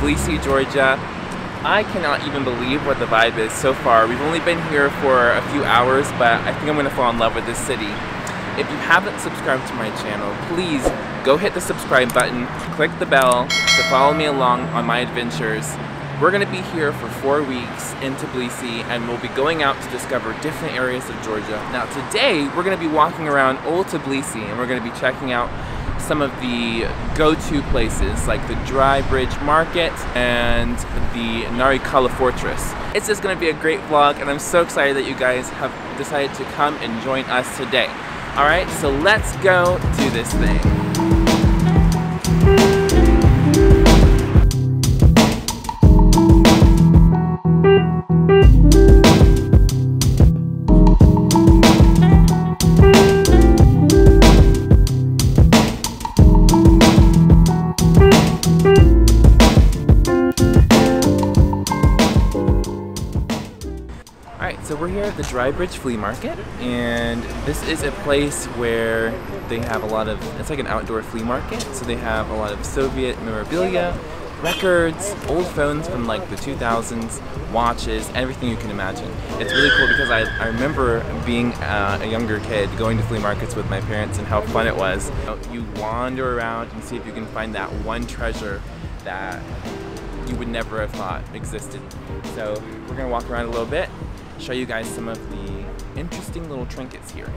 Tbilisi, Georgia. I cannot even believe what the vibe is so far. We've only been here for a few hours, but I think I'm gonna fall in love with this city. If you haven't subscribed to my channel, please go hit the subscribe button, click the bell to follow me along on my adventures. We're gonna be here for 4 weeks in Tbilisi, and we'll be going out to discover different areas of Georgia. Now today, we're gonna be walking around Old Tbilisi, and we're gonna be checking out some of the go-to places like the Dry Bridge Market and the Narikala Fortress. It's just going to be a great vlog, and I'm so excited that you guys have decided to come and join us today. Alright, so let's go do this thing. So we're here at the Dry Bridge Flea Market, and this is a place where they have a lot of, it's like an outdoor flea market, so they have a lot of Soviet memorabilia, records, old phones from like the 2000s, watches, everything you can imagine. It's really cool because I remember being a younger kid going to flea markets with my parents and how fun it was. You wander around and see if you can find that one treasure that you would never have thought existed. So we're gonna walk around a little bit, show you guys some of the interesting little trinkets here.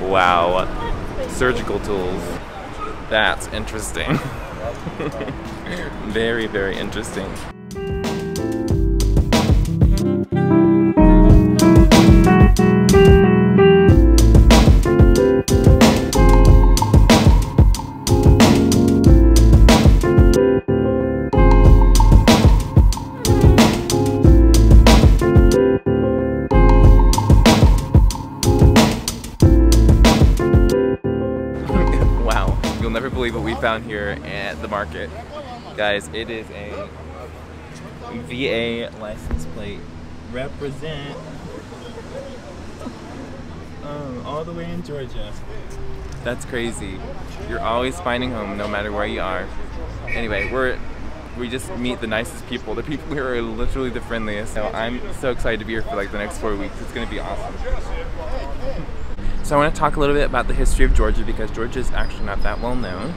Wow, surgical tools. That's interesting. Very, very interesting. You'll never believe what we found here at the market. Guys, it is a VA license plate. Represent. All the way in Georgia. That's crazy. You're always finding home no matter where you are. Anyway, we just meet the nicest people. The people here are literally the friendliest. So I'm so excited to be here for like the next 4 weeks. It's gonna be awesome. So I want to talk a little bit about the history of Georgia because Georgia is actually not that well known.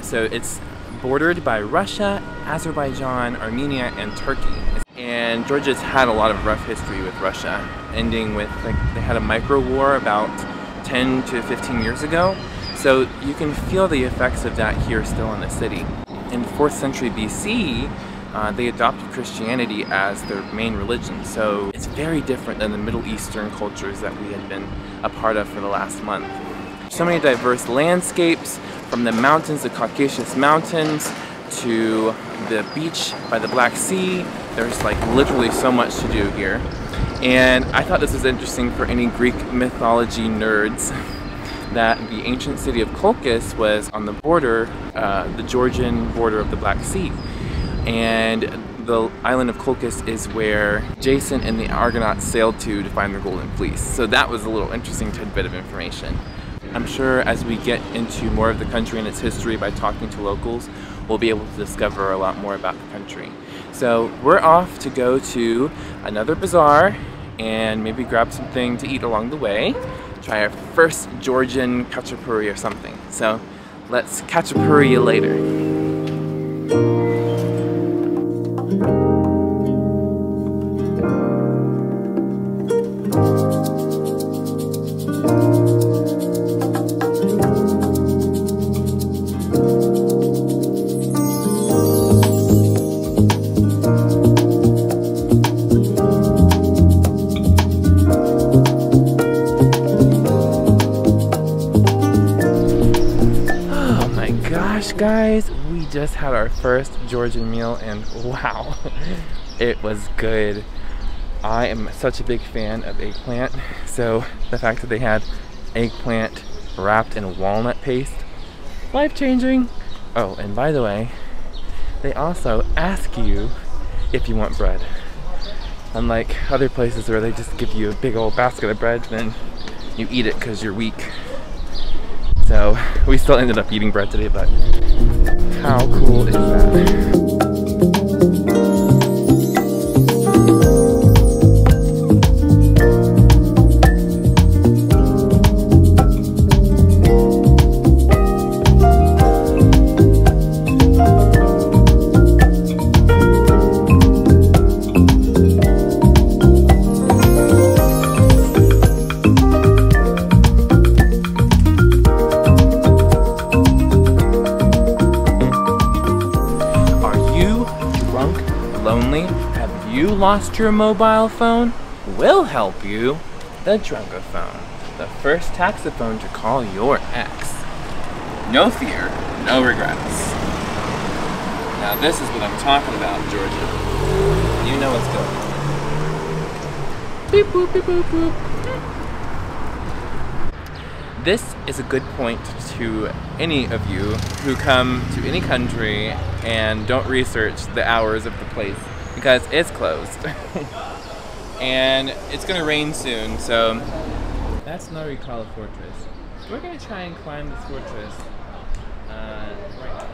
So it's bordered by Russia, Azerbaijan, Armenia, and Turkey. And Georgia's had a lot of rough history with Russia, ending with, like, they had a micro war about 10 to 15 years ago. So you can feel the effects of that here still in the city. In 4th century BC, they adopted Christianity as their main religion, so it's very different than the Middle Eastern cultures that we had been a part of for the last month. So many diverse landscapes, from the mountains, the Caucasus Mountains, to the beach by the Black Sea. There's like literally so much to do here. And I thought this was interesting for any Greek mythology nerds, that the ancient city of Colchis was on the border, the Georgian border of the Black Sea. And the island of Colchis is where Jason and the Argonauts sailed to find their golden fleece. So that was a little interesting tidbit of information. I'm sure as we get into more of the country and its history by talking to locals, we'll be able to discover a lot more about the country. So we're off to go to another bazaar and maybe grab something to eat along the way. Try our first Georgian khachapuri or something. So let's khachapuri you later. Guys, we just had our first Georgian meal and wow, it was good. I am such a big fan of eggplant, so the fact that they had eggplant wrapped in walnut paste, life-changing. Oh, and by the way, they also ask you if you want bread. Unlike other places where they just give you a big old basket of bread, then you eat it because you're weak. So we still ended up eating bread today, but how cool is that? Lonely? Have you lost your mobile phone? We'll help you. The Drunkophone, the first taxophone to call your ex. No fear, no regrets. Now this is what I'm talking about, Georgia. You know what's going on. Beep boop beep boop boop. This is a good point to any of you who come to any country and don't research the hours of the place because it's closed. And it's gonna rain soon, so that's Narikala Fortress. We're gonna try and climb this fortress right now.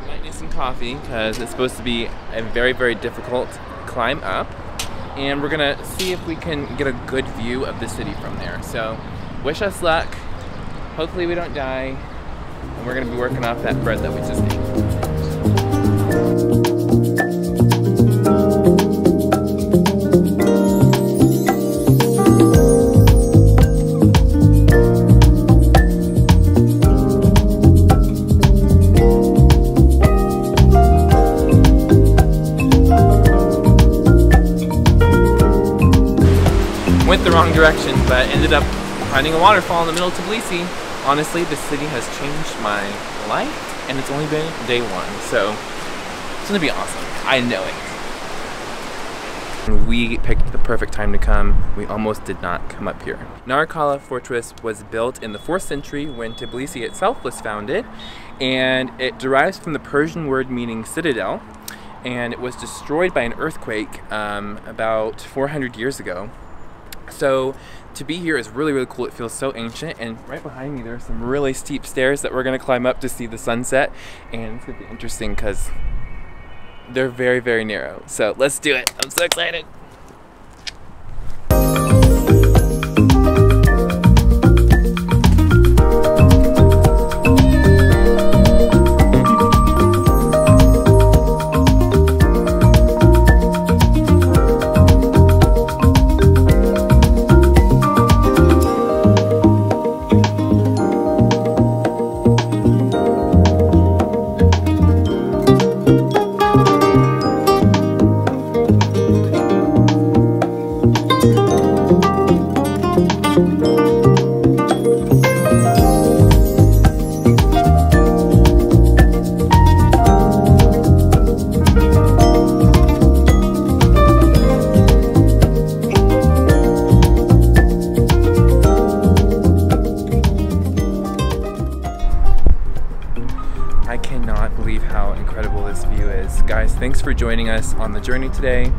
We might need some coffee because it's supposed to be a very, very difficult climb up. And we're gonna see if we can get a good view of the city from there. So wish us luck. Hopefully we don't die. And we're gonna be working off that bread that we just ate. Went the wrong direction, but ended up finding a waterfall in the middle of Tbilisi. Honestly, this city has changed my life, and it's only been day one, so it's gonna be awesome. I know it. We picked the perfect time to come. We almost did not come up here. Narikala Fortress was built in the 4th century when Tbilisi itself was founded, and it derives from the Persian word meaning citadel, and it was destroyed by an earthquake about 400 years ago. So to be here is really, really cool. It feels so ancient, and right behind me there are some really steep stairs that we're gonna climb up to see the sunset, and it's gonna be interesting because they're very, very narrow. So let's do it. I'm so excited. I cannot believe how incredible this view is. Guys, thanks for joining us on the journey today.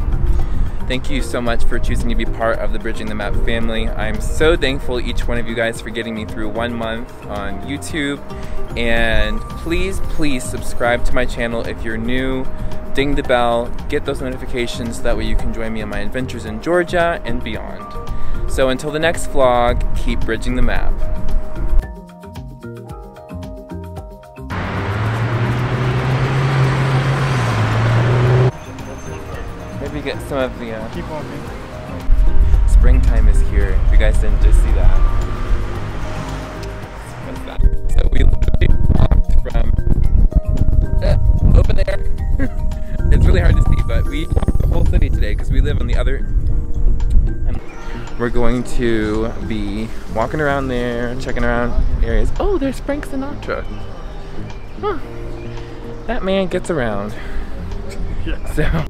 Thank you so much for choosing to be part of the Bridging the Map family. I'm so thankful each one of you guys for getting me through 1 month on YouTube. And please, please subscribe to my channel if you're new. Ding the bell, get those notifications, that way you can join me on my adventures in Georgia and beyond. So until the next vlog, keep bridging the map. Maybe get some of the keep walking. Springtime is here. If you guys didn't just see that. What's that? So we literally walked from over there. It's really hard to see, but we walked the whole city today because we live on the other. We're going to be walking around there, checking around areas. Oh, there's Frank Sinatra. Huh. That man gets around. Yeah. So.